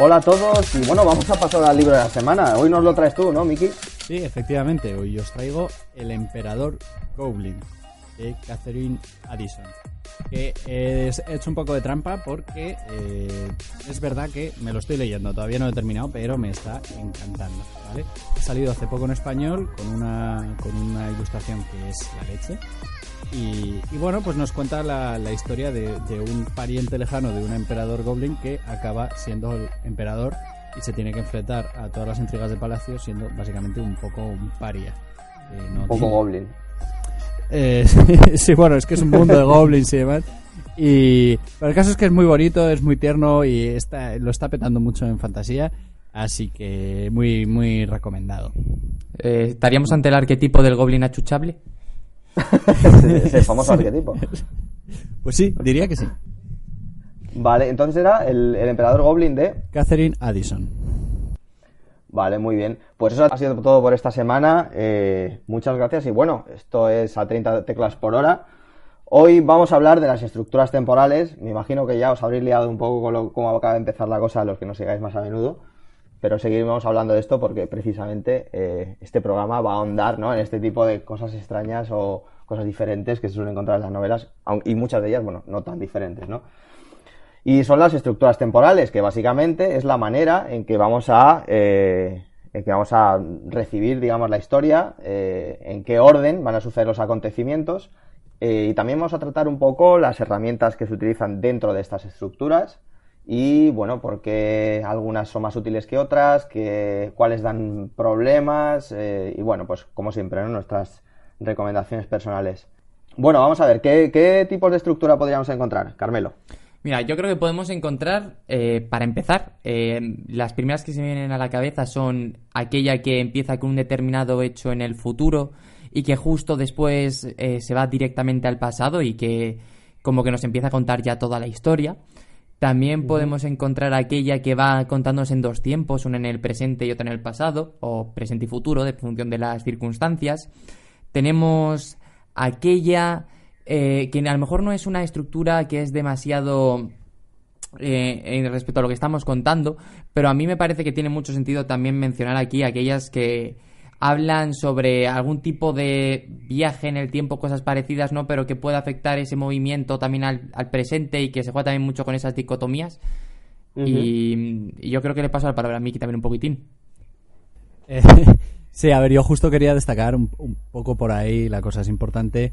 Hola a todos y bueno, vamos a pasar al libro de la semana. Hoy nos lo traes tú, ¿no, Miki? Sí, efectivamente. Hoy os traigo El Emperador Goblin, de Catherine Addison. Que he hecho un poco de trampa porque es verdad que me lo estoy leyendo. Todavía no lo he terminado, pero me está encantando, ¿vale? Ha salido hace poco en español con una ilustración que es la leche. Y bueno, pues nos cuenta la historia de un pariente lejano de un emperador goblin que acaba siendo el emperador y se tiene que enfrentar a todas las intrigas de palacio siendo básicamente un poco un paria. Un poco goblin. Sí, bueno, es que es un mundo de goblins y demás. Pero el caso es que es muy bonito, es muy tierno y lo está petando mucho en fantasía. Así que muy, muy recomendado. ¿Estaríamos ante el arquetipo del goblin achuchable? Ese famoso arquetipo. Pues sí, diría que sí. Vale, entonces era el emperador goblin de Catherine Addison. Vale, muy bien. Pues eso ha sido todo por esta semana. Muchas gracias y bueno, esto es a 30 teclas por hora. Hoy vamos a hablar de las estructuras temporales. Me imagino que ya os habréis liado un poco con cómo acaba de empezar la cosa a los que nos sigáis más a menudo. Pero seguiremos hablando de esto porque precisamente este programa va a ahondar, ¿no?, en este tipo de cosas extrañas o cosas diferentes que se suelen encontrar en las novelas, y muchas de ellas, bueno, no tan diferentes, ¿no? Y son las estructuras temporales, que básicamente es la manera en que vamos a recibir, digamos, la historia, en qué orden van a suceder los acontecimientos, y también vamos a tratar un poco las herramientas que se utilizan dentro de estas estructuras. Y bueno, por qué algunas son más útiles que otras, cuáles dan problemas, y bueno, pues como siempre, ¿no?, nuestras recomendaciones personales. Bueno, vamos a ver, ¿qué tipos de estructura podríamos encontrar, Carmelo? Mira, yo creo que podemos encontrar, para empezar, las primeras que se me vienen a la cabeza son aquella que empieza con un determinado hecho en el futuro y que justo después se va directamente al pasado y que como que nos empieza a contar ya toda la historia. También podemos encontrar aquella que va contándonos en dos tiempos, una en el presente y otra en el pasado, o presente y futuro, de función de las circunstancias. Tenemos aquella que a lo mejor no es una estructura que es demasiado respecto a lo que estamos contando, pero a mí me parece que tiene mucho sentido también mencionar aquí aquellas que hablan sobre algún tipo de viaje en el tiempo, cosas parecidas, ¿no? Pero que puede afectar ese movimiento también al presente y que se juega también mucho con esas dicotomías. Y yo creo que le paso la palabra a Miki también un poquitín. Sí, a ver, yo justo quería destacar un poco por ahí. La cosa es importante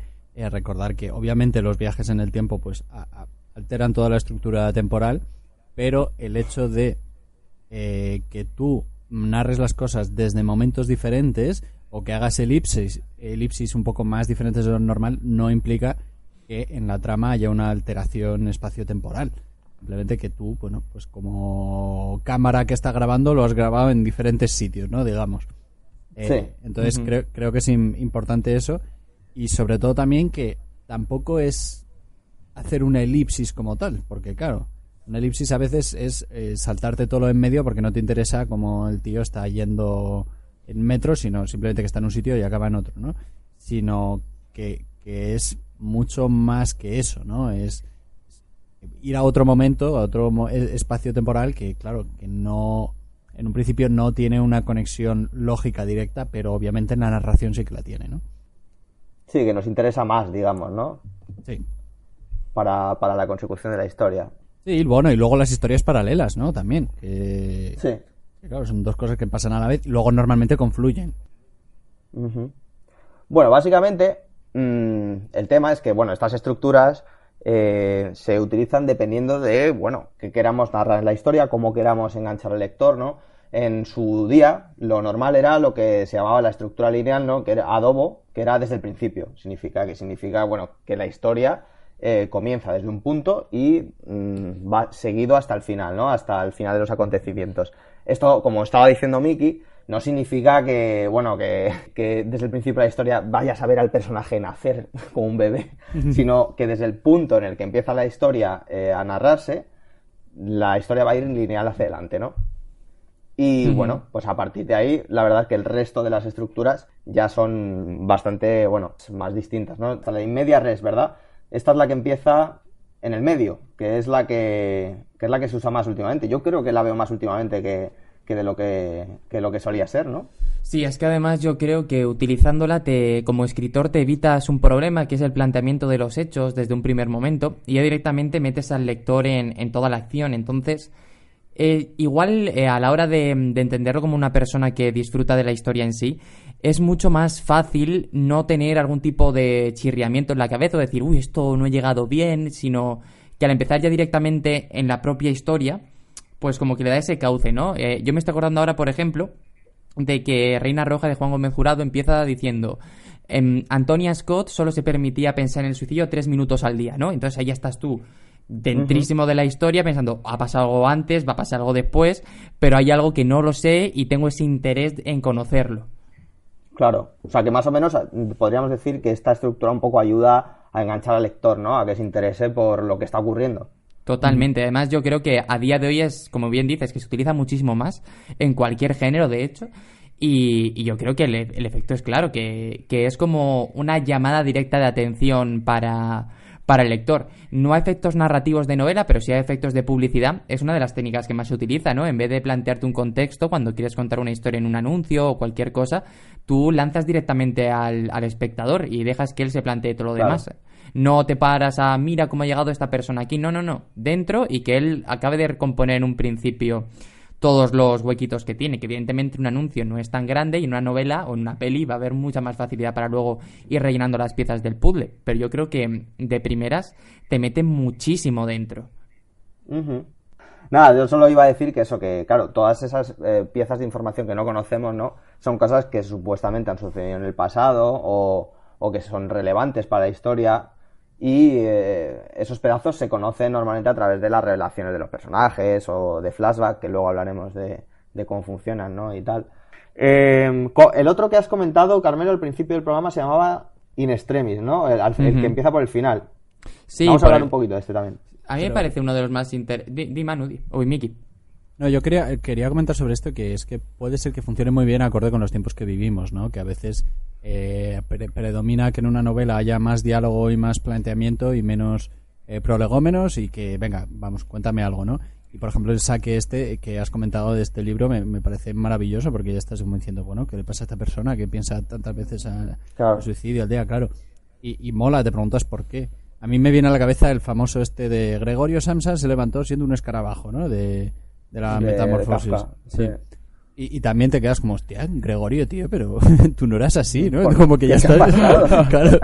recordar que obviamente los viajes en el tiempo pues alteran toda la estructura temporal, pero el hecho de que tú narres las cosas desde momentos diferentes o que hagas elipsis un poco más diferentes de lo normal no implica que en la trama haya una alteración espaciotemporal. Simplemente que tú, bueno, pues como cámara que está grabando lo has grabado en diferentes sitios, ¿no?, digamos. Sí. Entonces creo que es importante eso, y sobre todo también que tampoco es hacer una elipsis como tal, porque claro, una elipsis a veces es saltarte todo lo en medio porque no te interesa cómo el tío está yendo en metro, sino simplemente que está en un sitio y acaba en otro, ¿no? Sino que es mucho más que eso, ¿no? Es ir a otro momento, a otro espacio temporal que, claro, que no, en un principio no tiene una conexión lógica directa, pero obviamente en la narración sí que la tiene, ¿no? Sí, que nos interesa más, digamos, ¿no? Sí. Para la consecución de la historia. Sí, bueno, y luego las historias paralelas, ¿no? También. Sí. Que, claro, son dos cosas que pasan a la vez y luego normalmente confluyen. Bueno, básicamente, el tema es que, bueno, estas estructuras se utilizan dependiendo de, bueno, qué queramos narrar en la historia, cómo queramos enganchar al lector, ¿no? En su día, lo normal era lo que se llamaba la estructura lineal, ¿no?, que era adobo, que era desde el principio. Significa, bueno, que la historia comienza desde un punto y va seguido hasta el final, ¿no?, hasta el final de los acontecimientos. Esto, como estaba diciendo Miki, no significa que, bueno, que desde el principio de la historia vayas a ver al personaje nacer como un bebé, sino que desde el punto en el que empieza la historia a narrarse, la historia va a ir lineal hacia adelante, ¿no? Y bueno, pues a partir de ahí, la verdad es que el resto de las estructuras ya son bastante, bueno, más distintas, ¿no? La in media res, ¿verdad? Esta es la que empieza en el medio, que es la que se usa más últimamente. Yo creo que la veo más últimamente que de lo que solía ser, ¿no? Sí, es que además yo creo que utilizándola como escritor te evitas un problema, que es el planteamiento de los hechos desde un primer momento, y ya directamente metes al lector en toda la acción. Entonces, igual a la hora de entenderlo como una persona que disfruta de la historia en sí, es mucho más fácil no tener algún tipo de chirriamiento en la cabeza o decir, uy, esto no he llegado bien, sino que al empezar ya directamente en la propia historia, pues como que le da ese cauce, ¿no? Yo me estoy acordando ahora, por ejemplo, de que Reina Roja de Juan Gómez Jurado empieza diciendo Antonia Scott solo se permitía pensar en el suicidio 3 minutos al día, ¿no? Entonces ahí ya estás tú dentrísimo de la historia pensando, ha pasado algo antes, va a pasar algo después, pero hay algo que no lo sé y tengo ese interés en conocerlo. Claro, o sea que más o menos podríamos decir que esta estructura un poco ayuda a enganchar al lector, ¿no? A que se interese por lo que está ocurriendo. Totalmente. Además, yo creo que a día de hoy es, como bien dices, que se utiliza muchísimo más en cualquier género, de hecho. Y yo creo que el efecto es claro, que es como una llamada directa de atención para el lector. No hay efectos narrativos de novela, pero sí hay efectos de publicidad. Es una de las técnicas que más se utiliza, ¿no? En vez de plantearte un contexto cuando quieres contar una historia en un anuncio o cualquier cosa, tú lanzas directamente al espectador y dejas que él se plantee todo lo demás. No te paras a, mira cómo ha llegado esta persona aquí. No. Dentro, y que él acabe de recomponer en un principio todos los huequitos que tiene, que evidentemente un anuncio no es tan grande y en una novela o en una peli va a haber mucha más facilidad para luego ir rellenando las piezas del puzzle. Pero yo creo que de primeras te mete muchísimo dentro. Uh-huh. Nada, yo solo iba a decir que eso, que claro, todas esas piezas de información que no conocemos, ¿no? Son cosas que supuestamente han sucedido en el pasado o que son relevantes para la historia. Y esos pedazos se conocen normalmente a través de las revelaciones de los personajes o de flashback, que luego hablaremos de cómo funcionan, ¿no? Y tal. El otro que has comentado, Carmelo, al principio del programa se llamaba In Extremis, ¿no? El que empieza por el final. Sí, vamos a hablar un poquito de este también. A mí me parece uno de los más Di Manu, o Miki. No, yo quería comentar sobre esto, que es que puede ser que funcione muy bien acorde con los tiempos que vivimos, ¿no? Que a veces predomina que en una novela haya más diálogo y más planteamiento y menos prolegómenos, y que, venga, vamos, cuéntame algo, ¿no? Y, por ejemplo, el saque este que has comentado de este libro me parece maravilloso, porque ya estás como diciendo, bueno, ¿qué le pasa a esta persona que piensa tantas veces al suicidio al día? Claro. Y mola, te preguntas por qué. A mí me viene a la cabeza el famoso este de Gregorio Samsa se levantó siendo un escarabajo, ¿no? De la metamorfosis. Sí. Y también te quedas como, hostia, Gregorio, tío, pero tú no eras así, ¿no? Como que ya estás... Claro,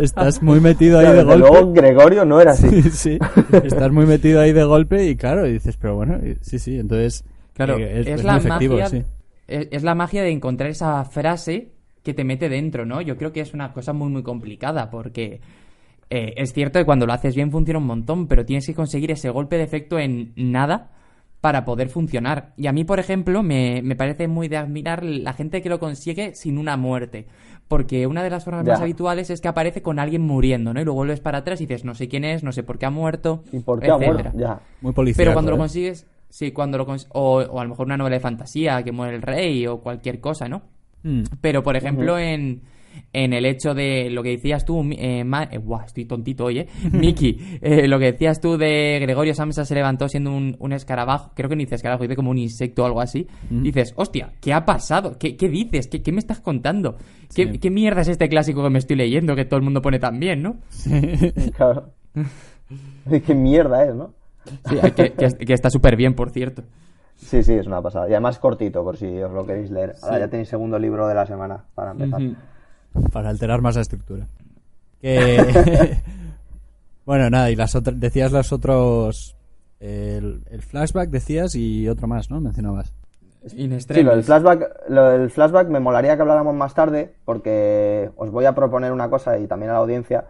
estás muy metido ahí de golpe. Luego Gregorio no era así. Sí, estás muy metido ahí de golpe y claro, y dices, pero bueno, sí, entonces... Claro, es muy efectivo, magia, sí. Es la magia de encontrar esa frase que te mete dentro, ¿no? Yo creo que es una cosa muy, muy complicada, porque... es cierto que cuando lo haces bien funciona un montón, pero tienes que conseguir ese golpe de efecto en nada para poder funcionar. Y a mí, por ejemplo, me parece muy de admirar la gente que lo consigue sin una muerte. Porque una de las formas más habituales es que aparece con alguien muriendo, ¿no? Y luego vuelves para atrás y dices, no sé quién es, no sé por qué ha muerto, ¿y por qué ha muerto? Ya. Muy policíaco, pero cuando lo consigues... Sí, o a lo mejor una novela de fantasía, que muere el rey o cualquier cosa, ¿no? Pero, por ejemplo, en el hecho de lo que decías tú, estoy tontito hoy, Miki, lo que decías tú de Gregorio Samsa se levantó siendo un escarabajo, creo que no dice escarabajo, dice como un insecto o algo así, dices, hostia, ¿qué ha pasado? ¿Qué dices? ¿Qué me estás contando? Sí. ¿Qué mierda es este clásico que me estoy leyendo que todo el mundo pone tan bien, ¿no? Claro. ¿Qué mierda es, no? Sí, que está súper bien, por cierto. Sí, es una pasada. Y además cortito, por si os lo queréis leer. Ahora ya tenéis segundo libro de la semana para empezar. Para alterar más la estructura. Bueno, nada, y decías los otros... El flashback decías y otro más, ¿no? Mencionabas. Sí, lo del flashback me molaría que habláramos más tarde, porque os voy a proponer una cosa y también a la audiencia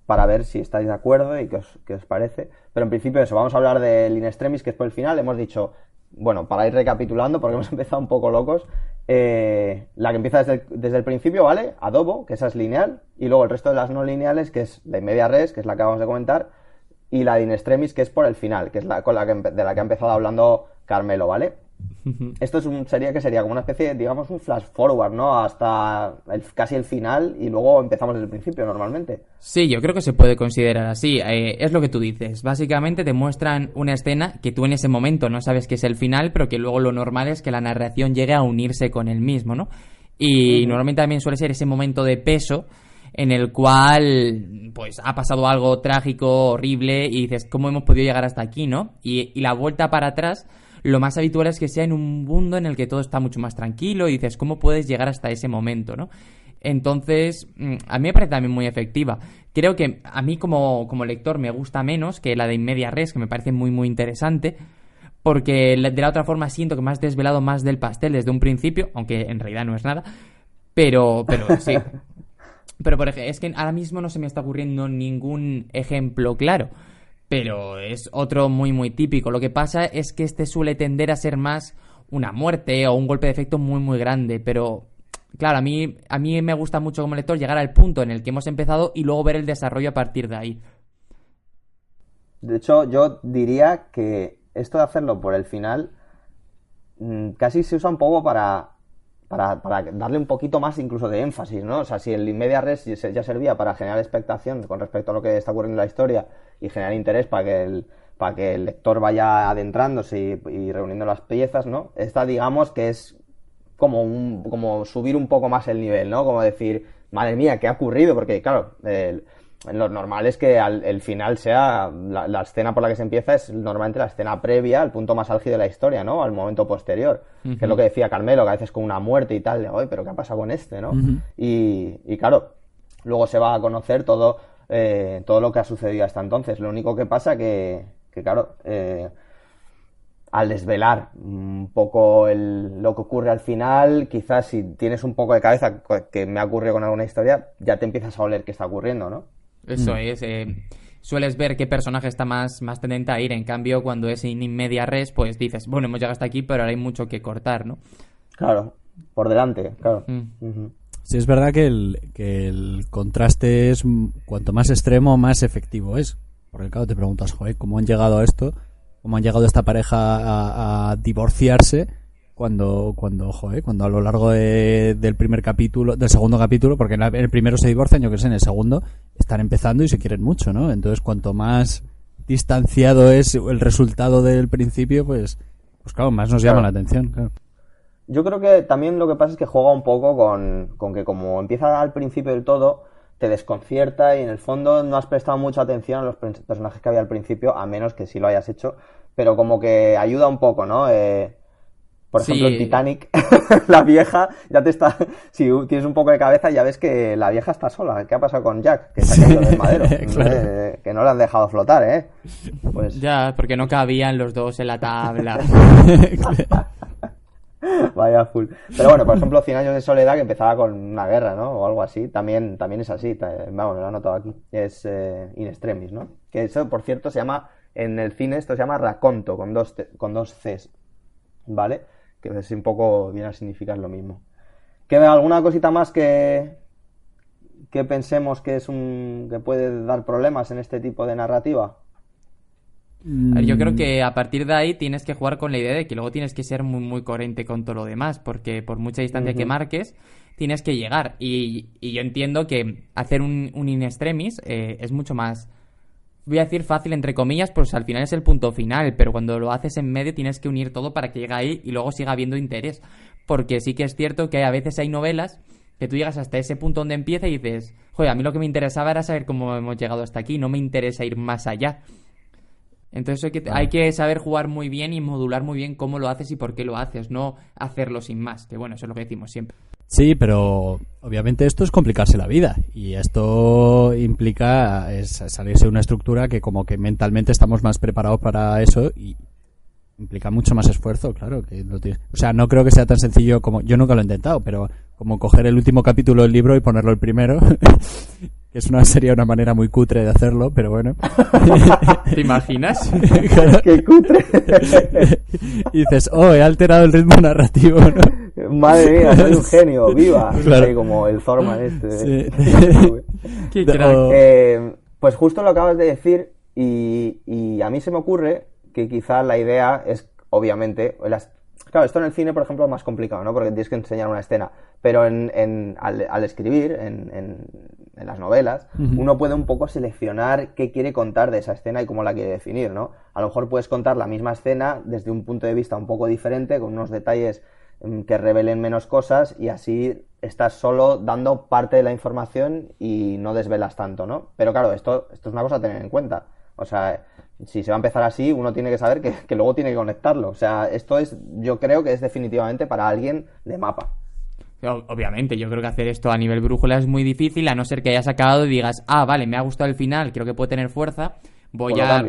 para ver si estáis de acuerdo y qué os parece. Pero en principio eso, vamos a hablar del In Extremis, que es por el final. Hemos dicho, bueno, para ir recapitulando, porque hemos empezado un poco locos, la que empieza desde el principio, ¿vale? Adobo, que esa es lineal, y luego el resto de las no lineales, que es la in media res, que es la que acabamos de comentar, y la de In Extremis, que es por el final, que es de la que ha empezado hablando Carmelo, ¿vale? Esto sería como una especie, digamos, un flash forward, ¿no? Hasta casi el final y luego empezamos desde el principio normalmente. Sí, yo creo que se puede considerar así. Es lo que tú dices. Básicamente te muestran una escena que tú en ese momento no sabes que es el final, pero que luego lo normal es que la narración llegue a unirse con el mismo, ¿no? Y normalmente también suele ser ese momento de peso en el cual pues ha pasado algo trágico, horrible, y dices, ¿cómo hemos podido llegar hasta aquí, no? Y la vuelta para atrás, lo más habitual es que sea en un mundo en el que todo está mucho más tranquilo y dices, ¿cómo puedes llegar hasta ese momento, no? Entonces, a mí me parece también muy efectiva. Creo que a mí como lector me gusta menos que la de In Media Res, que me parece muy muy interesante, porque de la otra forma siento que me has desvelado más del pastel desde un principio, aunque en realidad no es nada, pero sí. Pero por ejemplo, es que ahora mismo no se me está ocurriendo ningún ejemplo claro, pero es otro muy muy típico. Lo que pasa es que este suele tender a ser más una muerte o un golpe de efecto muy muy grande, pero claro, a mí me gusta mucho como lector llegar al punto en el que hemos empezado y luego ver el desarrollo a partir de ahí. De hecho, yo diría que esto de hacerlo por el final casi se usa un poco para darle un poquito más incluso de énfasis, ¿no? O sea, si el In Media Res ya servía para generar expectación con respecto a lo que está ocurriendo en la historia y generar interés para que el lector vaya adentrándose y reuniendo las piezas, ¿no? Esta, digamos, que es como subir un poco más el nivel, ¿no? Como decir, madre mía, ¿qué ha ocurrido? Porque, claro, lo normal es que el final sea la escena por la que se empieza es normalmente la escena previa al punto más álgido de la historia, ¿no? Al momento posterior, que es lo que decía Carmelo, que a veces con una muerte y tal, de, oye, pero ¿qué ha pasado con este, no? Y claro, luego se va a conocer todo lo que ha sucedido hasta entonces. Lo único que pasa que claro, al desvelar un poco lo que ocurre al final, quizás si tienes un poco de cabeza, que me ha ocurrido con alguna historia, ya te empiezas a oler qué está ocurriendo, ¿no? Eso es, sueles ver qué personaje está más tendente a ir. En cambio, cuando es in media res, pues dices, bueno, hemos llegado hasta aquí, pero ahora hay mucho que cortar, ¿no? Claro, por delante, claro. Sí, es verdad que el contraste es cuanto más extremo, más efectivo es. Porque claro, te preguntas, joder, ¿cómo han llegado a esto? ¿Cómo han llegado esta pareja a divorciarse? Cuando a lo largo del primer capítulo, del segundo capítulo, porque en el primero se divorcian, yo que sé, en el segundo están empezando y se quieren mucho, ¿no? Entonces, cuanto más distanciado es el resultado del principio, pues claro, más nos llama la atención, claro. Yo creo que también lo que pasa es que juega un poco con que como empieza al principio del todo, te desconcierta y en el fondo no has prestado mucha atención a los personajes que había al principio, a menos que sí lo hayas hecho, pero como que ayuda un poco, ¿no? Por ejemplo, en Titanic, la vieja ya te está... Si tienes un poco de cabeza ya ves que la vieja está sola. ¿Qué ha pasado con Jack? Que se ha caído del madero. Claro. Que no le han dejado flotar, ¿eh? Pues... Ya, porque no cabían los dos en la tabla. Vaya full. Pero bueno, por ejemplo, 100 años de soledad, que empezaba con una guerra, ¿no? O algo así. También es así. Vamos, lo he anotado aquí. Es in extremis, ¿no? Que eso, por cierto, se llama... En el cine esto se llama raconto, con dos Cs. ¿Vale? Que es un poco viene a significar lo mismo. ¿Alguna cosita más que pensemos que que puede dar problemas en este tipo de narrativa? Yo creo que a partir de ahí tienes que jugar con la idea de que luego tienes que ser muy muy coherente con todo lo demás, porque por mucha distancia que marques tienes que llegar, y yo entiendo que hacer un in extremis es mucho más, voy a decir fácil entre comillas, pues al final es el punto final, pero cuando lo haces en medio tienes que unir todo para que llegue ahí y luego siga habiendo interés, porque sí que es cierto que a veces hay novelas que tú llegas hasta ese punto donde empieza y dices, joder, a mí lo que me interesaba era saber cómo hemos llegado hasta aquí, no me interesa ir más allá. Entonces hay que saber jugar muy bien y modular muy bien cómo lo haces y por qué lo haces, no hacerlo sin más, que bueno, eso es lo que decimos siempre. Sí, pero obviamente esto es complicarse la vida y esto implica salirse de una estructura que como que mentalmente estamos más preparados para eso y implica mucho más esfuerzo, claro. O sea, no creo que sea tan sencillo como... Yo nunca lo he intentado, pero como coger el último capítulo del libro y ponerlo el primero... que sería una manera muy cutre de hacerlo, pero bueno. ¿Te imaginas? Claro. ¡Qué cutre! Y dices, he alterado el ritmo narrativo, ¿no? Madre mía, soy un genio, viva. Claro. Ahí como el Thorman este. Sí. ¡Qué crack! Pues justo lo acabas de decir y a mí se me ocurre que quizás la idea es, obviamente, claro, esto en el cine, por ejemplo, es más complicado, ¿no? Porque tienes que enseñar una escena. Pero al escribir, en las novelas, uno puede un poco seleccionar qué quiere contar de esa escena y cómo la quiere definir, ¿no? A lo mejor puedes contar la misma escena desde un punto de vista un poco diferente, con unos detalles que revelen menos cosas, y así estás solo dando parte de la información y no desvelas tanto, ¿no? Pero claro, esto es una cosa a tener en cuenta. O sea, si se va a empezar así, uno tiene que saber que luego tiene que conectarlo. O sea, yo creo que es definitivamente para alguien de mapa. Obviamente, yo creo que hacer esto a nivel brújula es muy difícil, a no ser que hayas acabado y digas, vale, me ha gustado el final, creo que puede tener fuerza, voy a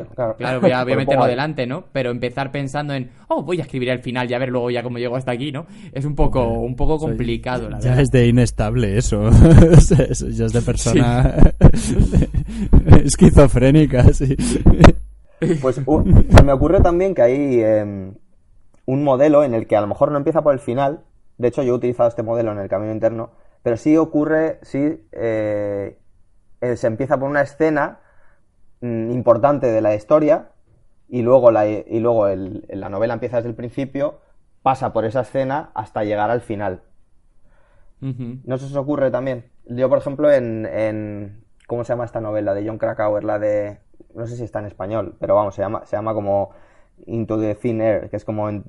meterlo delante, ¿no? Pero empezar pensando en, voy a escribir el final y a ver luego ya cómo llego hasta aquí, ¿no? Es un poco complicado, la verdad. Ya es de inestable eso. Eso ya es de persona esquizofrénica, sí. Pues se me ocurre también que hay un modelo en el que a lo mejor no empieza por el final. De hecho, yo he utilizado este modelo en el camino interno, pero sí se empieza por una escena importante de la historia y luego la novela empieza desde el principio, pasa por esa escena hasta llegar al final. ¿No se os ocurre también? Yo, por ejemplo, en ¿cómo se llama esta novela de Jon Krakauer? La de... no sé si está en español, pero vamos, se llama como Into the Thin Air, que es como en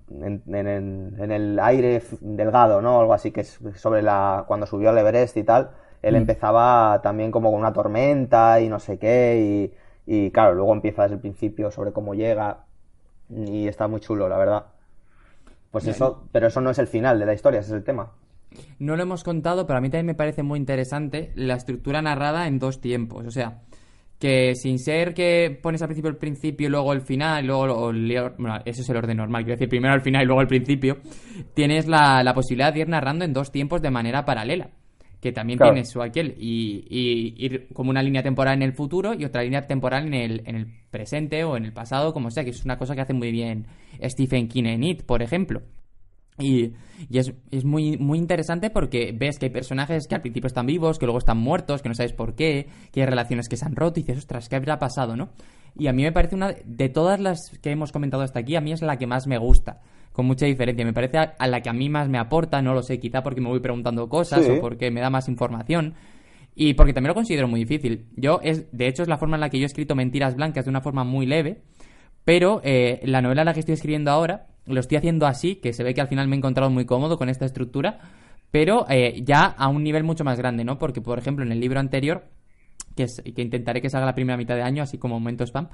el aire delgado, ¿no? Algo así, que es sobre cuando subió al Everest y tal. Él empezaba también como con una tormenta y no sé qué, y claro, luego empieza desde el principio sobre cómo llega, y está muy chulo, la verdad. Pues eso, pero eso no es el final de la historia, ese es el tema. No lo hemos contado, pero a mí también me parece muy interesante la estructura narrada en 2 tiempos. O sea, que sin ser que pones al principio y luego el final, y luego bueno, ese es el orden normal, quiero decir, primero el final y luego el principio, tienes la posibilidad de ir narrando en 2 tiempos de manera paralela, que también tiene su aquel, y ir como una línea temporal en el futuro y otra línea temporal en el presente o en el pasado, como sea, que es una cosa que hace muy bien Stephen King en It, por ejemplo. Y es muy, muy interesante porque ves que hay personajes que al principio están vivos, que luego están muertos, que no sabes por qué, que hay relaciones que se han roto y dices, ostras, ¿qué habrá pasado, no? Y a mí me parece una de todas las que hemos comentado hasta aquí, a mí es la que más me gusta, con mucha diferencia. Me parece a la que a mí más me aporta, no lo sé, quizá porque me voy preguntando cosas o porque me da más información. Y porque también lo considero muy difícil. De hecho, es la forma en la que yo he escrito Mentiras Blancas de una forma muy leve, pero la novela en la que estoy escribiendo ahora lo estoy haciendo así, que se ve que al final me he encontrado muy cómodo con esta estructura, pero ya a un nivel mucho más grande, ¿no? Porque, por ejemplo, en el libro anterior, que intentaré que salga la primera mitad de año, así como momento spam,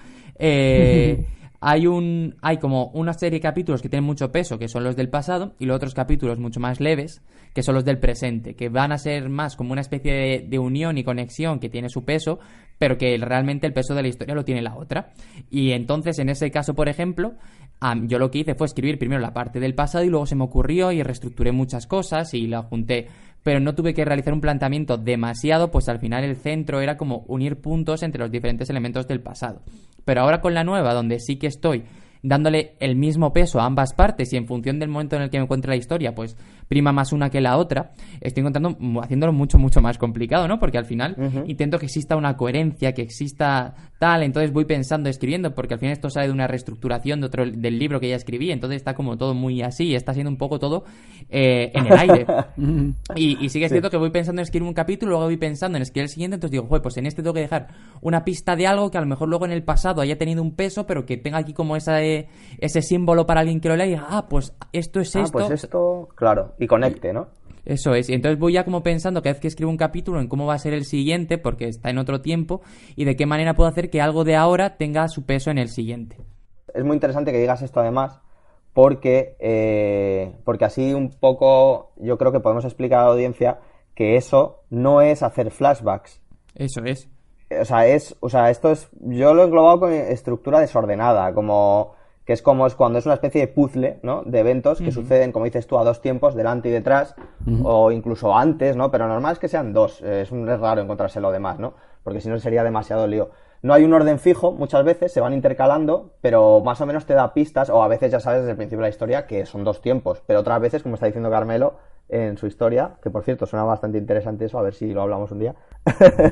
hay como una serie de capítulos que tienen mucho peso, que son los del pasado, y los otros capítulos mucho más leves, que son los del presente, que van a ser más como una especie de unión y conexión que tiene su peso, pero que realmente el peso de la historia lo tiene la otra. Y entonces, en ese caso, por ejemplo, yo lo que hice fue escribir primero la parte del pasado y luego se me ocurrió y reestructuré muchas cosas y la junté, pero no tuve que realizar un planteamiento demasiado, pues al final el centro era como unir puntos entre los diferentes elementos del pasado. Pero ahora con la nueva, donde sí que estoy dándole el mismo peso a ambas partes y en función del momento en el que me encuentre la historia, pues prima más una que la otra, estoy haciéndolo mucho, mucho más complicado, ¿no? Porque al final intento que exista una coherencia, que exista tal, entonces voy pensando, escribiendo, porque al final esto sale de una reestructuración del libro que ya escribí, entonces está como todo muy así, está siendo un poco todo en el aire. Y sí que es cierto que voy pensando en escribir un capítulo, luego voy pensando en escribir el siguiente, entonces digo, pues en este tengo que dejar una pista de algo que a lo mejor luego en el pasado haya tenido un peso, pero que tenga aquí como ese símbolo para alguien que lo lea y diga, pues esto es esto. Pues esto, claro, y conecte, ¿no? Eso es, y entonces voy ya como pensando cada vez que escribo un capítulo en cómo va a ser el siguiente, porque está en otro tiempo, y de qué manera puedo hacer que algo de ahora tenga su peso en el siguiente. Es muy interesante que digas esto además, porque así un poco yo creo que podemos explicar a la audiencia que eso no es hacer flashbacks. Eso es. O sea, esto es, yo lo he englobado con estructura desordenada, como que es cuando es una especie de puzzle, ¿no? De eventos que suceden, como dices tú, a 2 tiempos, delante y detrás, o incluso antes, ¿no? Pero normal es que sean 2, es raro encontrarse lo demás, ¿no? Porque si no sería demasiado lío. No hay un orden fijo, muchas veces se van intercalando, pero más o menos te da pistas, o a veces ya sabes desde el principio de la historia que son 2 tiempos, pero otras veces, como está diciendo Carmelo en su historia, que por cierto suena bastante interesante eso, a ver si lo hablamos un día.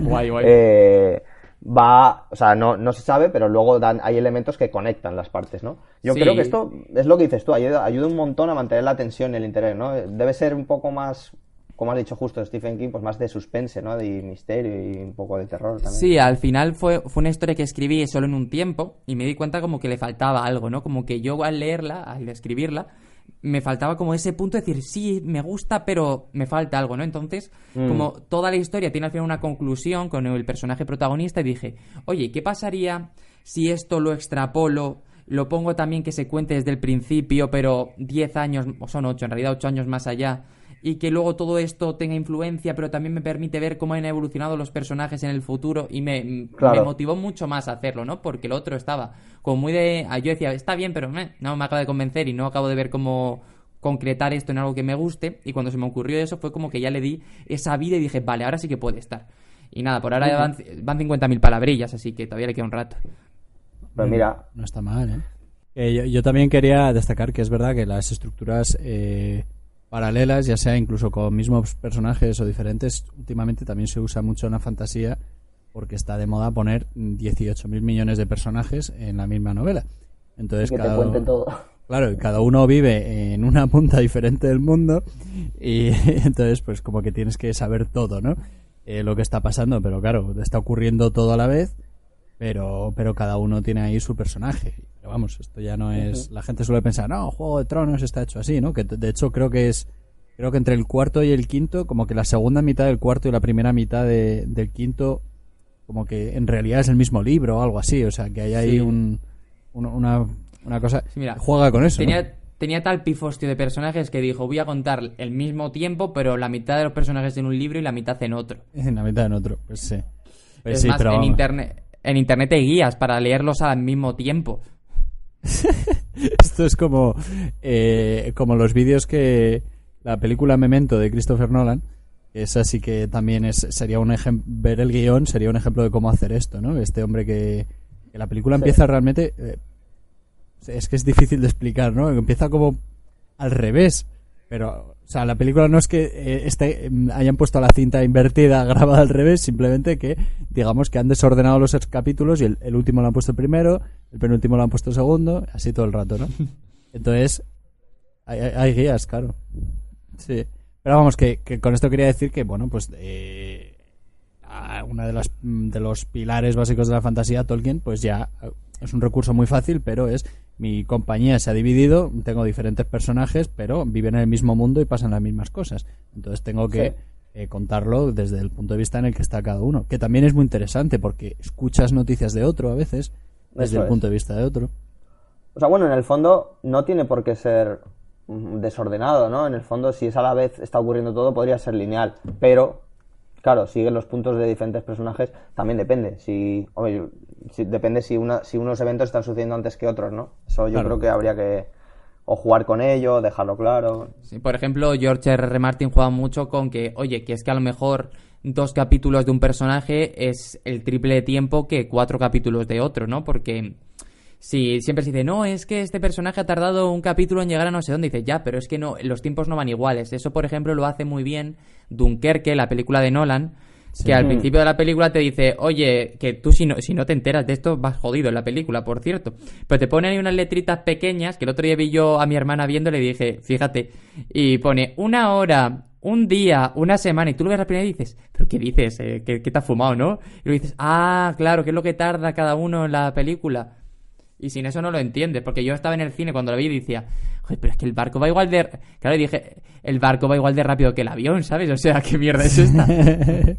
Guay. o sea, no se sabe, pero luego hay elementos que conectan las partes, ¿no? Yo Sí. creo que esto es lo que dices tú, ayuda un montón a mantener la tensión y el interés, ¿no? Debe ser un poco más, como has dicho justo Stephen King, pues más de suspense, ¿no? De misterio y un poco de terror también. Sí, al final fue una historia que escribí solo en un tiempo y me di cuenta como que le faltaba algo, ¿no? Como que yo al leerla, al escribirla, me faltaba como ese punto de decir, sí, me gusta, pero me falta algo, ¿no? Entonces, como toda la historia tiene al final una conclusión con el personaje protagonista, y dije, oye, ¿qué pasaría si esto lo extrapolo, lo pongo también que se cuente desde el principio, pero 10 años, o son 8, en realidad 8 años más allá, y que luego todo esto tenga influencia, pero también me permite ver cómo han evolucionado los personajes en el futuro, y me motivó mucho más a hacerlo, ¿no? Porque el otro estaba como muy de... Yo decía, está bien, pero no me acaba de convencer y no acabo de ver cómo concretar esto en algo que me guste, y cuando se me ocurrió eso fue como que ya le di esa vida y dije, vale, ahora sí que puede estar. Y nada, por ahora van 50.000 palabrillas, así que todavía le queda un rato. Pero mira... No está mal, ¿eh? Yo también quería destacar que es verdad que las estructuras paralelas, ya sea incluso con mismos personajes o diferentes, últimamente también se usa mucho en la fantasía, porque está de moda poner 18.000 millones de personajes en la misma novela. Entonces, que te cuenten todo. Claro, y cada uno vive en una punta diferente del mundo, y entonces pues como que tienes que saber todo, ¿no? Lo que está pasando, pero claro, está ocurriendo todo a la vez, pero cada uno tiene ahí su personaje. Pero vamos, esto ya no es... La gente suele pensar, no, Juego de Tronos está hecho así, ¿no? Que de hecho creo que entre el cuarto y el quinto, como que la segunda mitad del cuarto y la primera mitad del quinto, como que en realidad es el mismo libro o algo así, o sea, que hay ahí una cosa... Sí, mira, juega con eso, ¿no? Tenía tal pifostio de personajes que dijo, voy a contar el mismo tiempo, pero la mitad de los personajes en un libro y la mitad en otro. En la mitad en otro, pues sí. Pues es sí, más, pero en internet hay guías para leerlos al mismo tiempo. Esto es como los vídeos que... La película Memento de Christopher Nolan, es así que también sería un ejemplo... Ver el guión sería un ejemplo de cómo hacer esto, ¿no? Este hombre que la película empieza realmente... es que es difícil de explicar, ¿no? Empieza como al revés, pero, o sea, la película no es que hayan puesto la cinta invertida grabada al revés, simplemente que, digamos, que han desordenado los capítulos y el último lo han puesto primero, el penúltimo lo han puesto segundo, así todo el rato, ¿no? Entonces, hay guías, claro. Sí. Pero vamos, que con esto quería decir que, bueno, pues una de los pilares básicos de la fantasía, Tolkien, pues ya es un recurso muy fácil, pero mi compañía se ha dividido, tengo diferentes personajes, pero viven en el mismo mundo y pasan las mismas cosas. Entonces tengo que contarlo desde el punto de vista en el que está cada uno, que también es muy interesante porque escuchas noticias de otro a veces desde el punto de vista de otro. O sea, bueno, en el fondo no tiene por qué ser desordenado, ¿no? En el fondo, si es a la vez está ocurriendo todo, podría ser lineal, pero claro, siguen los puntos de diferentes personajes, también depende. Depende si unos eventos están sucediendo antes que otros, ¿no? Eso yo creo que habría que o jugar con ello, dejarlo claro. Sí, por ejemplo, George R.R. Martin juega mucho con que, oye, que es que a lo mejor 2 capítulos de un personaje es el triple de tiempo que 4 capítulos de otro, ¿no? Porque si siempre se dice, no, es que este personaje ha tardado un capítulo en llegar a no sé dónde, dice, ya, pero es que no, los tiempos no van iguales. Eso, por ejemplo, lo hace muy bien Dunkerque, la película de Nolan, que al principio de la película te dice, oye, que tú si no te enteras de esto vas jodido en la película, por cierto. Pero te ponen ahí unas letritas pequeñas, que el otro día vi yo a mi hermana viendo y le dije, fíjate, y pone 1 hora, 1 día, 1 semana, y tú lo ves la primera y dices, ¿pero qué dices? ¿Qué te has fumado, no? Y lo dices, claro, ¿qué es lo que tarda cada uno en la película? Y sin eso no lo entiendes, porque yo estaba en el cine cuando lo vi y decía, joder, pero es que el barco va igual de... Claro, dije, el barco va igual de rápido que el avión, ¿sabes? O sea, ¿qué mierda es esta?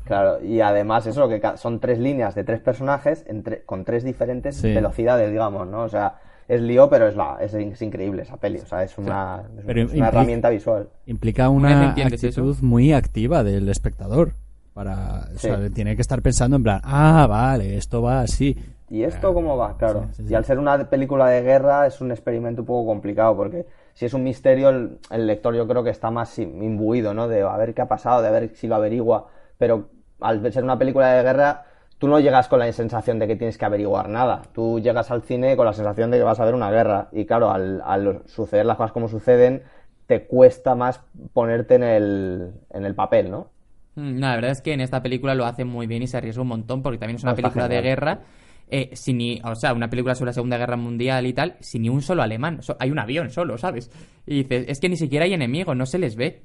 Claro, y además eso, que son 3 líneas de 3 personajes con 3 diferentes velocidades, digamos, ¿no? O sea, es lío, pero es increíble esa peli, o sea, es una herramienta visual. Implica una actitud muy activa del espectador. O sea, tiene que estar pensando en plan, vale, esto va así. ¿Y esto cómo va? Claro. Sí. Y al ser una película de guerra es un experimento un poco complicado, porque si es un misterio, el lector yo creo que está más imbuido, ¿no? De a ver qué ha pasado, de a ver si lo averigua. Pero al ser una película de guerra, tú no llegas con la sensación de que tienes que averiguar nada. Tú llegas al cine con la sensación de que vas a ver una guerra. Y claro, al suceder las cosas como suceden, te cuesta más ponerte en el papel, ¿no? No, la verdad es que en esta película lo hace muy bien y se arriesga un montón, porque también es una No, está película de genial. guerra, o sea, una película sobre la Segunda Guerra Mundial y tal, sin ni un solo alemán. Hay un avión solo, ¿sabes? Y dices, es que ni siquiera hay enemigos, no se les ve.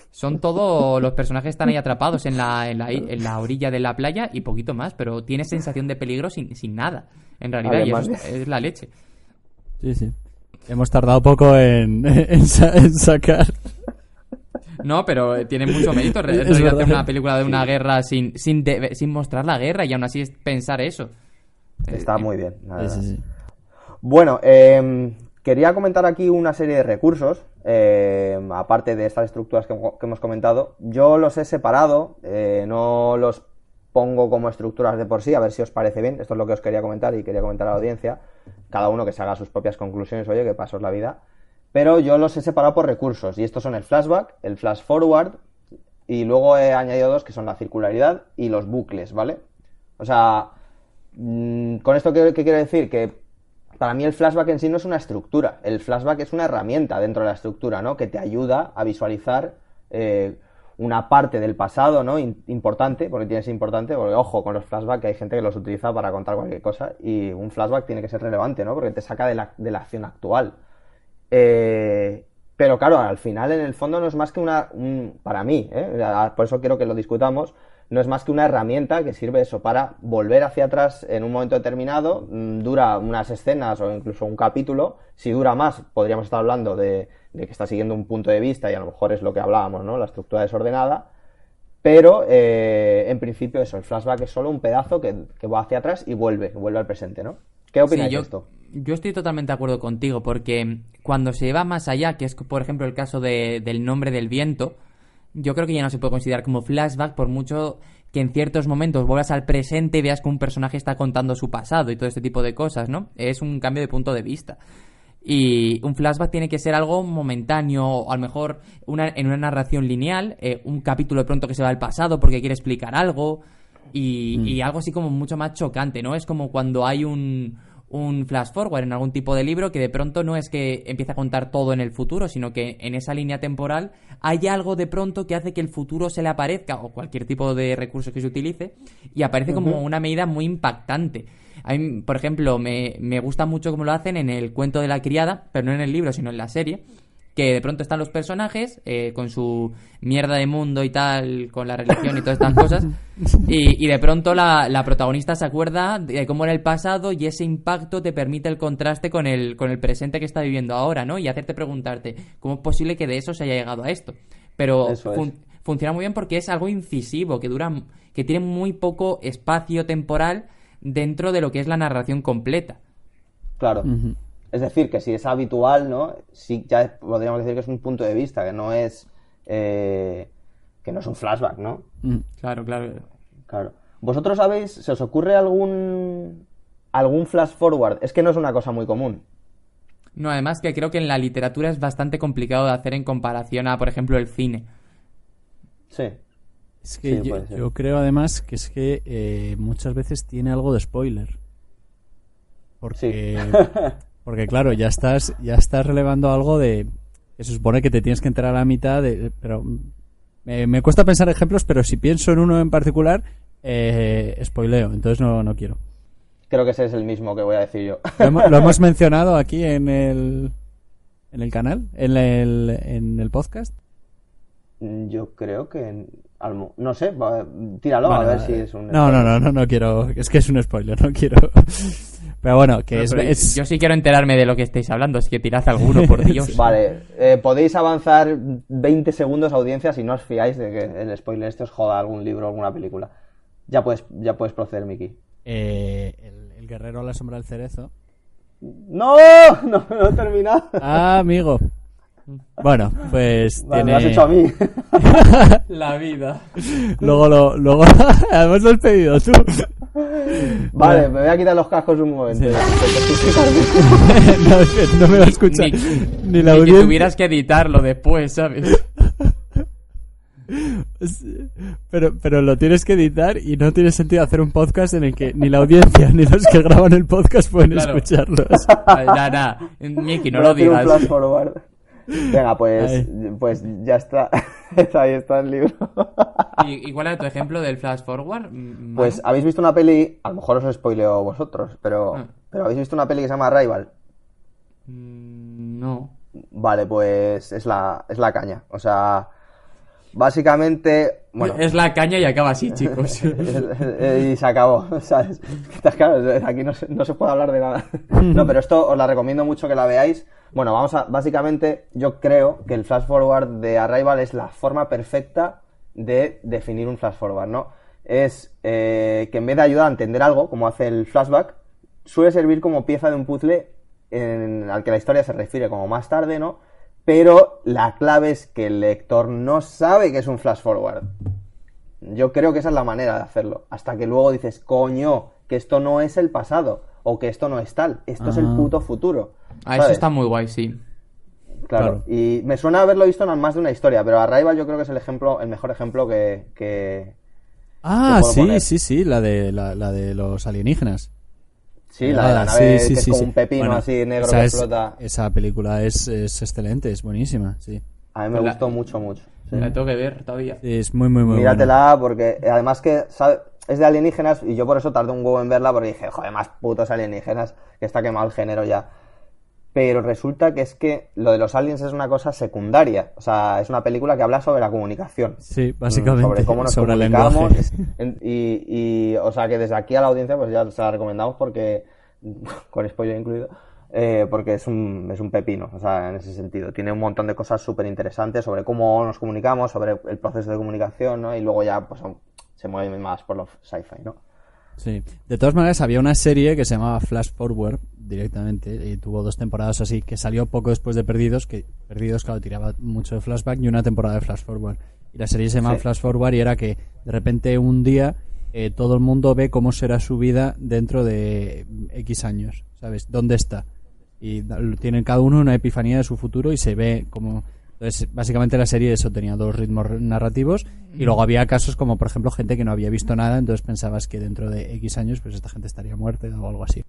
Son todos los personajes están ahí atrapados en la orilla de la playa y poquito más, pero tiene sensación de peligro sin nada, en realidad, Además, y eso es la leche. Sí, sí. Hemos tardado poco en sacar. No, pero tiene mucho mérito Es hacer verdad. una película de una guerra sin mostrar la guerra y aún así es pensar eso. Está muy bien. la Sí, verdad. sí, sí. Bueno, quería comentar aquí una serie de recursos, aparte de estas estructuras que hemos comentado. Yo los he separado, no los pongo como estructuras de por sí, a ver si os parece bien. Esto es lo que os quería comentar y quería comentar a la audiencia. Cada uno que se haga sus propias conclusiones, oye, que pasos la vida. Pero yo los he separado por recursos, y estos son el flashback, el flash forward, y luego he añadido dos que son la circularidad y los bucles, ¿vale? O sea, con esto, ¿qué quiero decir? Que para mí el flashback en sí no es una estructura, el flashback es una herramienta dentro de la estructura, ¿no? Que te ayuda a visualizar una parte del pasado, ¿no? Importante, porque tiene que ser importante, porque ojo con los flashbacks, que hay gente que los utiliza para contar cualquier cosa, y un flashback tiene que ser relevante, ¿no? Porque te saca de la acción actual. Pero claro, al final, en el fondo, no es más que para mí, por eso quiero que lo discutamos, no es más que una herramienta que sirve eso para volver hacia atrás en un momento determinado. Dura unas escenas o incluso un capítulo. Si dura más, podríamos estar hablando de que está siguiendo un punto de vista, y a lo mejor es lo que hablábamos, ¿no? La estructura desordenada. Pero en principio eso, el flashback es solo un pedazo que va hacia atrás y vuelve al presente, ¿no? ¿Qué opináis Sí, de esto? yo estoy totalmente de acuerdo contigo, porque cuando se va más allá, que es por ejemplo el caso del nombre del viento, yo creo que ya no se puede considerar como flashback, por mucho que en ciertos momentos vuelvas al presente y veas que un personaje está contando su pasado y todo este tipo de cosas, ¿no? Es un cambio de punto de vista. Y un flashback tiene que ser algo momentáneo, o a lo mejor en una narración lineal, un capítulo de pronto que se va al pasado porque quiere explicar algo, y algo así como mucho más chocante, ¿no? Es como cuando hay un flash forward en algún tipo de libro, que de pronto no es que empieza a contar todo en el futuro, sino que en esa línea temporal hay algo de pronto que hace que el futuro se le aparezca, o cualquier tipo de recurso que se utilice, y aparece como una medida muy impactante. A mí, por ejemplo, me gusta mucho cómo lo hacen en el cuento de la criada, pero no en el libro, sino en la serie, que de pronto están los personajes con su mierda de mundo y tal, con la religión y todas estas cosas, y de pronto la protagonista se acuerda de cómo era el pasado, y ese impacto te permite el contraste con el presente que está viviendo ahora, ¿no? Y hacerte preguntarte cómo es posible que de eso se haya llegado a esto. Pero Eso es. funciona muy bien porque es algo incisivo, que tiene muy poco espacio temporal dentro de lo que es la narración completa. Claro. Ujú. Es decir, que si es habitual, ¿no? Sí, ya podríamos decir que es un punto de vista, que no es un flashback, ¿no? Claro. Claro. ¿Vosotros sabéis, se os ocurre algún flash forward? Es que no es una cosa muy común. No, además que creo que en la literatura es bastante complicado de hacer en comparación a, por ejemplo, el cine. Sí. Es que Sí, puede ser. yo creo además que es que muchas veces tiene algo de spoiler. Porque, porque claro, ya estás relevando algo de que se supone que te tienes que enterar a la mitad pero me cuesta pensar ejemplos, pero si pienso en uno en particular, spoileo, entonces no quiero. Creo que ese es el mismo que voy a decir yo. Lo hemos mencionado aquí en el canal, en el podcast. Yo creo que... No sé, tíralo Vale, a ver si es un... No quiero. Es que es un spoiler, no quiero. Pero bueno, que Pero es... yo sí quiero enterarme de lo que estáis hablando, así que tirad alguno, por Dios. Vale, podéis avanzar 20 segundos, audiencia, si no os fiáis de que el spoiler este os joda algún libro o alguna película. Ya puedes proceder, Miki. El guerrero a la sombra del cerezo. ¡No! No he terminado. Ah, amigo. Bueno, pues Vale, tiene... me lo has hecho a mí. La vida. Luego... Además lo has pedido tú. Vale, me voy a quitar los cascos un momento. Sí. No, es que no me va a escuchar ni la que audiencia. tuvieras que editarlo después, ¿sabes? Pero lo tienes que editar y no tiene sentido hacer un podcast en el que ni la audiencia ni los que graban el podcast pueden Claro. escucharlos. Nada, Miki, no Voy a lo hacer un flash digas. forward. Venga, pues ya está. Ahí está el libro. ¿Y cuál era tu ejemplo del flash forward? Pues habéis visto una peli, a lo mejor os spoileo vosotros, pero ¿habéis visto una peli que se llama Arrival? No. Vale, pues es la caña. O sea, básicamente, bueno, Es la caña y acaba así, chicos. y se acabó, ¿sabes? Claro, aquí no se puede hablar de nada. No, pero esto os la recomiendo mucho que la veáis. Bueno, básicamente, yo creo que el flash forward de Arrival es la forma perfecta de definir un flash forward, ¿no? Es que en vez de ayudar a entender algo, como hace el flashback, suele servir como pieza de un puzzle al que la historia se refiere como más tarde, ¿no? Pero la clave es que el lector no sabe que es un flash forward. Yo creo que esa es la manera de hacerlo. Hasta que luego dices, coño, que esto no es el pasado. O que esto no es tal. Esto es el puto futuro. Eso está muy guay, sí. Claro. Y me suena haberlo visto en más de una historia. Pero Arrival yo creo que es el mejor ejemplo que sí, poner. sí. La de los alienígenas. Sí, la de la nave que es como un pepino bueno, así negro que explota. Esa película es excelente, es buenísima, sí. A mí me gustó mucho. Sí. La tengo que ver todavía. Sí, es muy Míratela porque además que es de alienígenas y yo por eso tardé un huevo en verla porque dije, joder, más putos alienígenas, que está quemado el género ya. Pero resulta que es que lo de los aliens es una cosa secundaria. O sea, es una película que habla sobre la comunicación. Sí, básicamente. Sobre cómo nos sobre comunicamos. El lenguaje. Y, o sea, que desde aquí a la audiencia pues ya se la recomendamos porque, con spoiler incluido, porque es un pepino, o sea, en ese sentido. Tiene un montón de cosas súper interesantes sobre cómo nos comunicamos, sobre el proceso de comunicación, ¿no? Y luego ya pues se mueve más por los sci-fi, ¿no? Sí. De todas maneras, había una serie que se llamaba Flash Forward directamente y tuvo 2 temporadas así, que salió poco después de Perdidos, que Perdidos, claro, tiraba mucho de flashback y una temporada de Flash Forward. Y la serie se llamaba Flash Forward y era que de repente un día todo el mundo ve cómo será su vida dentro de X años, ¿sabes? ¿Dónde está? Y tienen cada uno una epifanía de su futuro y se ve como... Entonces, básicamente la serie eso tenía 2 ritmos narrativos y luego había casos como, por ejemplo, gente que no había visto nada, entonces pensabas que dentro de X años pues esta gente estaría muerta o algo así.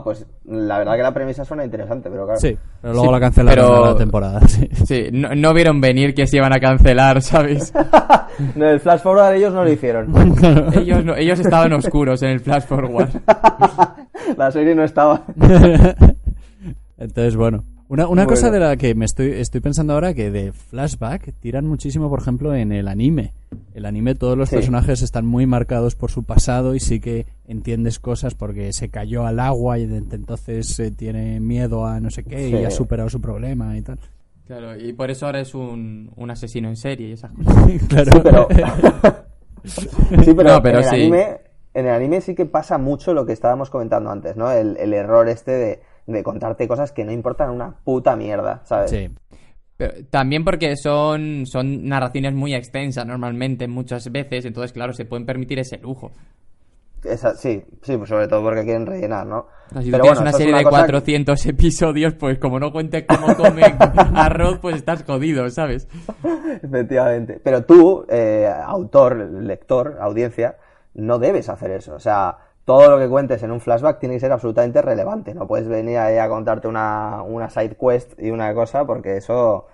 Pues la verdad que la premisa suena interesante, pero claro. Sí, pero luego la cancelaron la temporada. Sí, no vieron venir que se iban a cancelar, ¿sabes? No, el Flash Forward ellos no lo hicieron. Ellos estaban oscuros en el Flash Forward. La serie no estaba. Entonces, bueno. Una cosa de la que me estoy pensando ahora, que de flashback tiran muchísimo, por ejemplo, en el anime. El anime, todos los personajes están muy marcados por su pasado y sí que entiendes cosas porque se cayó al agua y entonces tiene miedo a no sé qué y ha superado su problema y tal. Claro, y por eso ahora es un asesino en serie y esas cosas. Claro. Sí, pero en el anime sí que pasa mucho lo que estábamos comentando antes, ¿no? El error de contarte cosas que no importan una puta mierda, ¿sabes? Sí. Pero también porque son narraciones muy extensas normalmente, muchas veces, entonces, claro, se pueden permitir ese lujo. Sí, pues sobre todo porque quieren rellenar, ¿no? Si tú tienes una serie de 400 episodios, pues como no cuentes cómo comen arroz, pues estás jodido, ¿sabes? Efectivamente. Pero tú, autor, lector, audiencia, no debes hacer eso. O sea, todo lo que cuentes en un flashback tiene que ser absolutamente relevante. No puedes venir ahí a contarte una side quest y una cosa porque eso...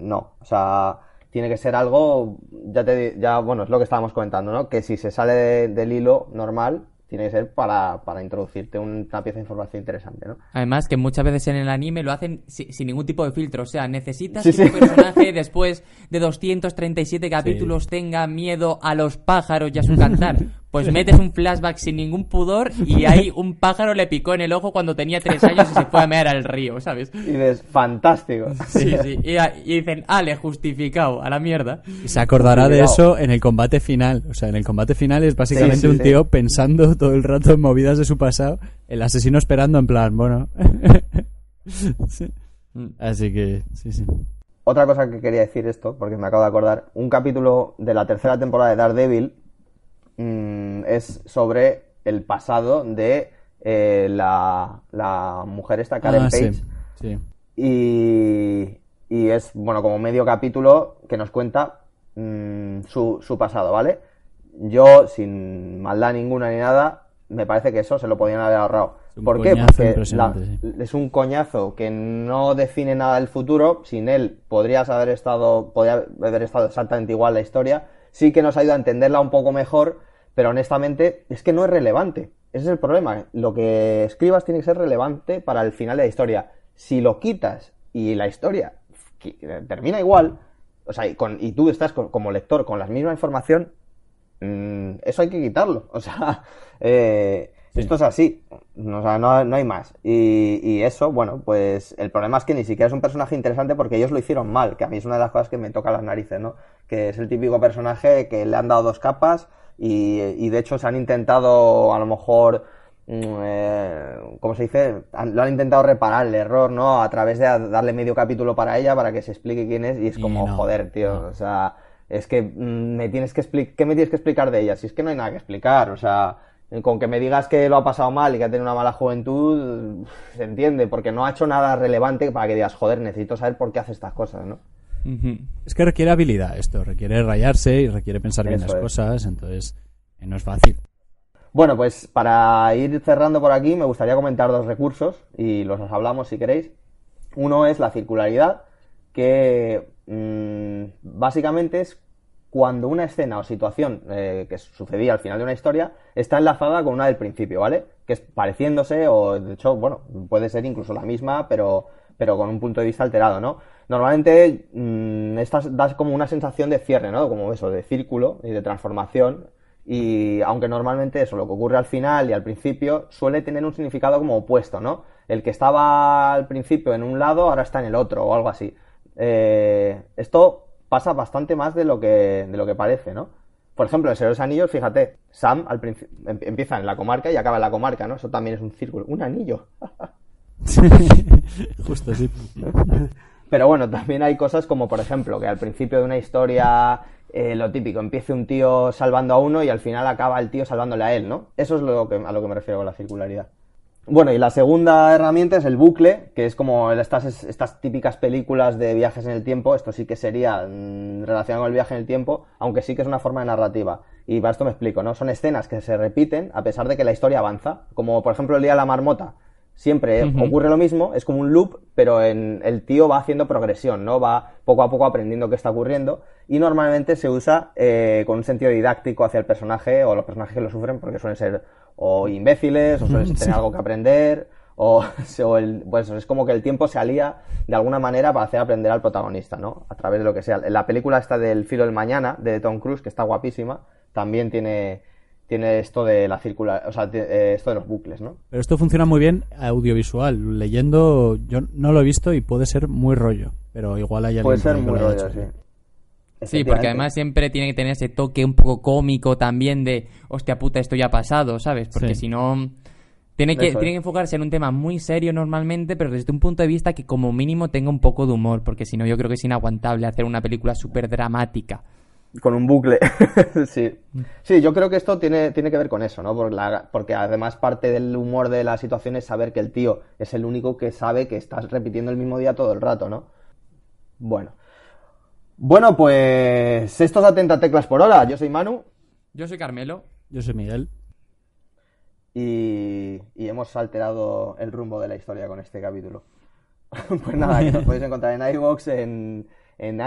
no. O sea, tiene que ser algo... Bueno, es lo que estábamos comentando, ¿no? Que si se sale del hilo normal, tiene que ser para introducirte una pieza de información interesante, ¿no? Además, que muchas veces en el anime lo hacen sin ningún tipo de filtro. O sea, necesitas que un personaje después de 237 capítulos tenga miedo a los pájaros y a su cantar. Pues metes un flashback sin ningún pudor y ahí un pájaro le picó en el ojo cuando tenía 3 años y se fue a mear al río, ¿sabes? Y dices, fantástico. Sí. Y dicen, le justificado, a la mierda. Y se acordará de eso en el combate final. O sea, en el combate final es básicamente un tío pensando todo el rato en movidas de su pasado, el asesino esperando en plan, bueno... Sí. Así que, sí. Otra cosa que quería decir esto, porque me acabo de acordar, un capítulo de la 3ª temporada de Daredevil es sobre el pasado de la mujer esta, Karen Page. Sí. Y es, bueno, como medio capítulo que nos cuenta su pasado, ¿vale? Yo, sin maldad ninguna ni nada, me parece que eso se lo podían haber ahorrado. ¿Por qué? Coñazo Porque impresionante, sí. es un coñazo que no define nada del futuro. Sin él podría haber estado exactamente igual la historia. Sí que nos ha ido a entenderla un poco mejor, pero honestamente es que no es relevante. Ese es el problema. Lo que escribas tiene que ser relevante para el final de la historia. Si lo quitas y la historia termina igual, o sea, y tú estás como lector con la misma información, eso hay que quitarlo. O sea, esto es así. O sea, no hay más. Y eso, bueno, pues el problema es que ni siquiera es un personaje interesante porque ellos lo hicieron mal, que a mí es una de las cosas que me toca las narices, ¿no? Que es el típico personaje que le han dado dos capas y de hecho se han intentado, a lo mejor, ¿cómo se dice? Lo han intentado reparar el error, ¿no? A través de darle medio capítulo para ella, para que se explique quién es, y es como, no, joder, tío, no. o sea, es que me tienes que explicar, ¿qué me tienes que explicar de ella? Si es que no hay nada que explicar, o sea, con que me digas que lo ha pasado mal y que ha tenido una mala juventud, se entiende, porque no ha hecho nada relevante para que digas, joder, necesito saber por qué hace estas cosas, ¿no? Es que requiere habilidad esto, requiere rayarse y requiere pensar bien Eso las es. cosas, entonces no es fácil. Bueno, pues para ir cerrando por aquí, me gustaría comentar dos recursos y los hablamos si queréis. Uno es la circularidad, que básicamente es cuando una escena o situación que sucedía al final de una historia está enlazada con una del principio, ¿vale? Que es pareciéndose o, de hecho, bueno, puede ser incluso la misma, pero con un punto de vista alterado, ¿no? Normalmente esta da como una sensación de cierre, ¿no? Como eso, de círculo y de transformación. Y aunque normalmente eso, lo que ocurre al final y al principio, suele tener un significado como opuesto, ¿no? El que estaba al principio en un lado, ahora está en el otro, o algo así. Esto pasa bastante más de lo que parece, ¿no? Por ejemplo, en Señor de los Anillos, fíjate, Sam empieza en la comarca y acaba en la comarca, ¿no? Eso también es un círculo, un anillo. Justo, sí. Pero bueno, también hay cosas como, por ejemplo, que al principio de una historia, lo típico, empiece un tío salvando a uno y al final acaba el tío salvándole a él, ¿no? Eso es a lo que me refiero con la circularidad. Bueno, y la segunda herramienta es el bucle, que es como estas típicas películas de viajes en el tiempo. Esto sí que sería relacionado con el viaje en el tiempo, aunque sí que es una forma de narrativa. Y para esto me explico, ¿no? Son escenas que se repiten a pesar de que la historia avanza. Como, por ejemplo, el día de la marmota. Siempre ocurre lo mismo, es como un loop, pero el tío va haciendo progresión, ¿no? Va poco a poco aprendiendo qué está ocurriendo y normalmente se usa con un sentido didáctico hacia el personaje o los personajes que lo sufren porque suelen ser o imbéciles o suelen tener algo que aprender pues es como que el tiempo se alía de alguna manera para hacer aprender al protagonista, ¿no? A través de lo que sea. La película esta del Filo del Mañana de Tom Cruise, que está guapísima, también tiene esto de la circular, o sea, esto de los bucles, ¿no? Pero esto funciona muy bien audiovisual. Leyendo, yo no lo he visto y puede ser muy rollo, pero igual hay alguien Puede ser que muy lo haya rollo, hecho. sí. Sí, porque además siempre tiene que tener ese toque un poco cómico también de, hostia puta, esto ya ha pasado, ¿sabes? Porque Sí. si no, tiene que Eso es. enfocarse en un tema muy serio normalmente, pero desde un punto de vista que como mínimo tenga un poco de humor, porque si no yo creo que es inaguantable hacer una película súper dramática. Con un bucle. Sí. Sí, yo creo que esto tiene que ver con eso, ¿no? Porque además parte del humor de la situación es saber que el tío es el único que sabe que estás repitiendo el mismo día todo el rato, ¿no? Bueno, pues esto es Atenta Teclas por hora. Yo soy Manu Yo soy Carmelo. Yo soy Miguel. y hemos alterado el rumbo de la historia con este capítulo. Pues nada, que nos podéis encontrar en iVoox, en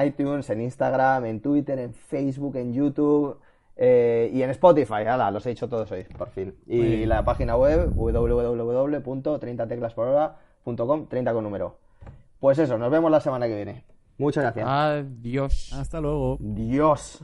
iTunes, en Instagram, en Twitter, en Facebook, en YouTube y en Spotify. ¡Hala! Los he dicho todos hoy, por fin. Y la página web www.30teclasporhora.com, 30 con número. Pues eso, nos vemos la semana que viene. Muchas gracias. Adiós. Hasta luego. Dios.